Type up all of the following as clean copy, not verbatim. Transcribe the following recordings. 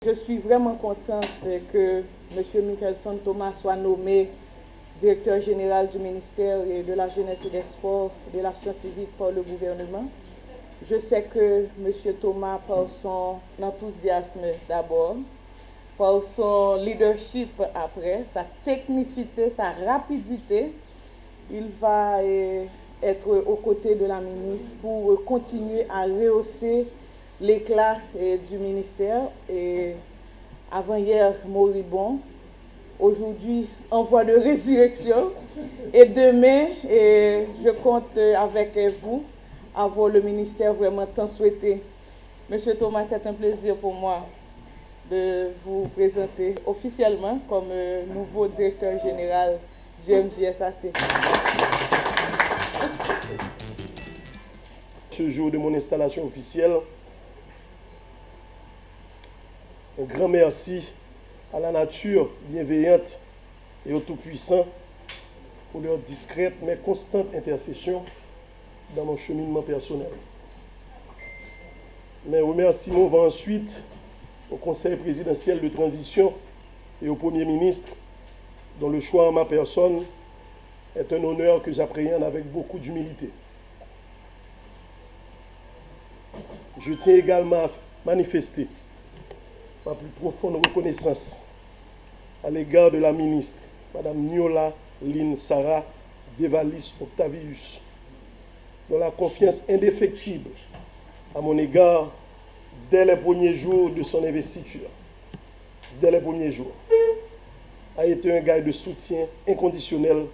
Je suis vraiment contente que M. Michelson Thomas soit nommé directeur général du ministère de la Jeunesse et des Sports et de l'Action civique par le gouvernement. Je sais que M. Thomas, par son enthousiasme d'abord, par son leadership après, sa technicité, sa rapidité, il va être aux côtés de la ministre pour continuer à rehausser l'éclat du ministère. Et avant-hier, moribond, aujourd'hui, en voie de résurrection. Et demain, je compte avec vous avoir le ministère vraiment tant souhaité. Monsieur Thomas, c'est un plaisir pour moi de vous présenter officiellement comme nouveau directeur général du MJSAC. Ce jour de mon installation officielle, un grand merci à la nature bienveillante et au Tout-Puissant pour leur discrète mais constante intercession dans mon cheminement personnel. Mes remerciements vont ensuite au Conseil présidentiel de transition et au Premier ministre, dont le choix en ma personne est un honneur que j'appréhende avec beaucoup d'humilité. Je tiens également à manifester ma plus profonde reconnaissance à l'égard de la ministre, Mme Niola Lynn Sarah Devalis Octavius, dont la confiance indéfectible à mon égard dès les premiers jours de son investiture, dès les premiers jours, a été un gage de soutien inconditionnel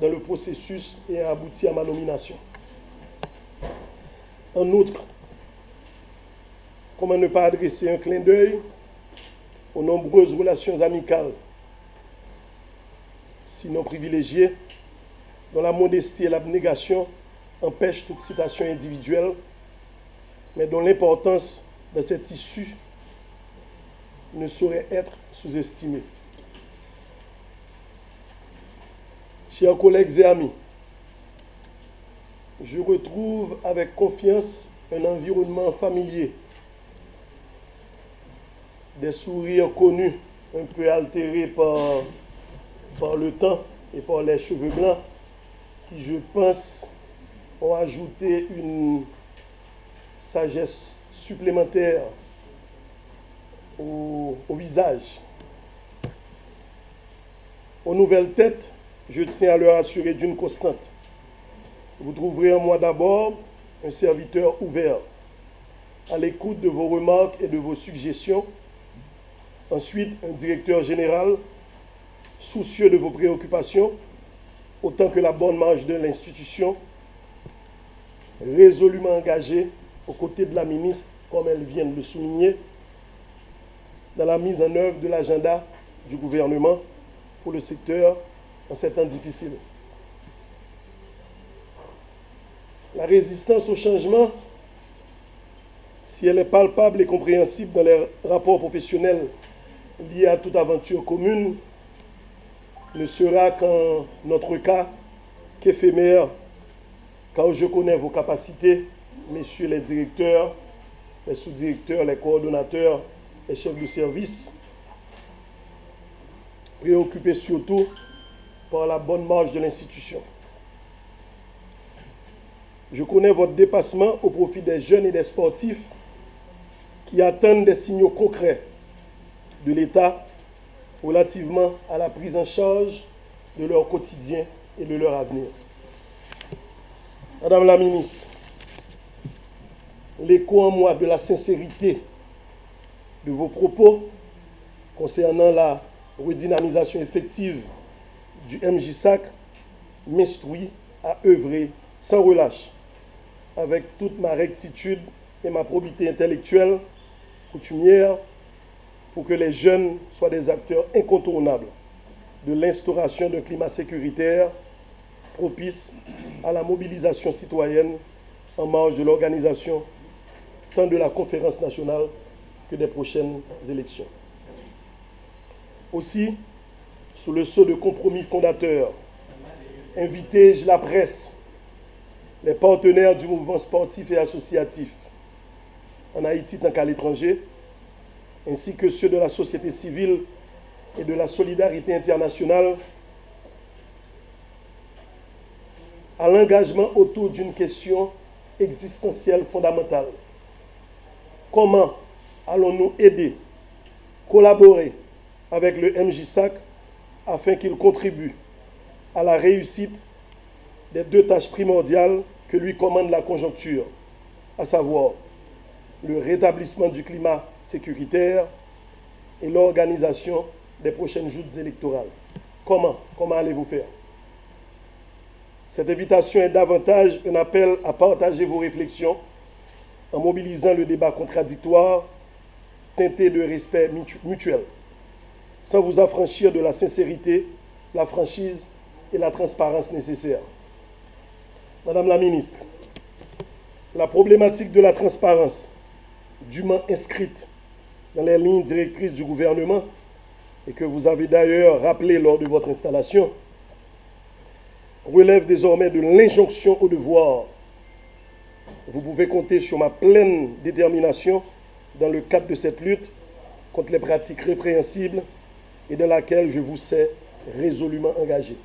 dans le processus et a abouti à ma nomination. En outre, comment ne pas adresser un clin d'œil aux nombreuses relations amicales, sinon privilégiées, dont la modestie et l'abnégation empêchent toute citation individuelle, mais dont l'importance de cette issue ne saurait être sous-estimée. Chers collègues et amis, je retrouve avec confiance un environnement familier, des sourires connus, un peu altérés par le temps et par les cheveux blancs, qui, je pense, ont ajouté une sagesse supplémentaire au visage. Aux nouvelles têtes, je tiens à leur assurer d'une constante. Vous trouverez en moi d'abord un serviteur ouvert, à l'écoute de vos remarques et de vos suggestions. Ensuite, un directeur général soucieux de vos préoccupations, autant que la bonne marche de l'institution, résolument engagé aux côtés de la ministre, comme elle vient de le souligner, dans la mise en œuvre de l'agenda du gouvernement pour le secteur en ces temps difficiles. La résistance au changement, si elle est palpable et compréhensible dans les rapports professionnels liés à toute aventure commune, ne sera qu'en notre cas qu'éphémère, car je connais vos capacités, messieurs les directeurs, les sous-directeurs, les coordonnateurs, les chefs de service, préoccupés surtout par la bonne marche de l'institution. Je connais votre dépassement au profit des jeunes et des sportifs qui attendent des signaux concrets de l'État relativement à la prise en charge de leur quotidien et de leur avenir. Madame la ministre, l'écho en moi de la sincérité de vos propos concernant la redynamisation effective du MJSAC m'instruit à œuvrer sans relâche, avec toute ma rectitude et ma probité intellectuelle coutumière, pour que les jeunes soient des acteurs incontournables de l'instauration d'un climat sécuritaire propice à la mobilisation citoyenne en marge de l'organisation tant de la conférence nationale que des prochaines élections. Aussi, sous le sceau de compromis fondateur, invité-je la presse, les partenaires du mouvement sportif et associatif, en Haïti tant qu'à l'étranger, ainsi que ceux de la société civile et de la solidarité internationale, à l'engagement autour d'une question existentielle fondamentale. Comment allons-nous aider, collaborer avec le MJSAC afin qu'il contribue à la réussite des deux tâches primordiales que lui commande la conjoncture, à savoir le rétablissement du climat sécuritaire et l'organisation des prochaines joutes électorales. Comment allez-vous faire? Cette invitation est davantage un appel à partager vos réflexions en mobilisant le débat contradictoire, teinté de respect mutuel, sans vous affranchir de la sincérité, la franchise et la transparence nécessaires. Madame la ministre, la problématique de la transparence, dûment inscrite dans les lignes directrices du gouvernement, et que vous avez d'ailleurs rappelé lors de votre installation, relève désormais de l'injonction au devoir. Vous pouvez compter sur ma pleine détermination dans le cadre de cette lutte contre les pratiques répréhensibles et dans laquelle je vous sais résolument engagé.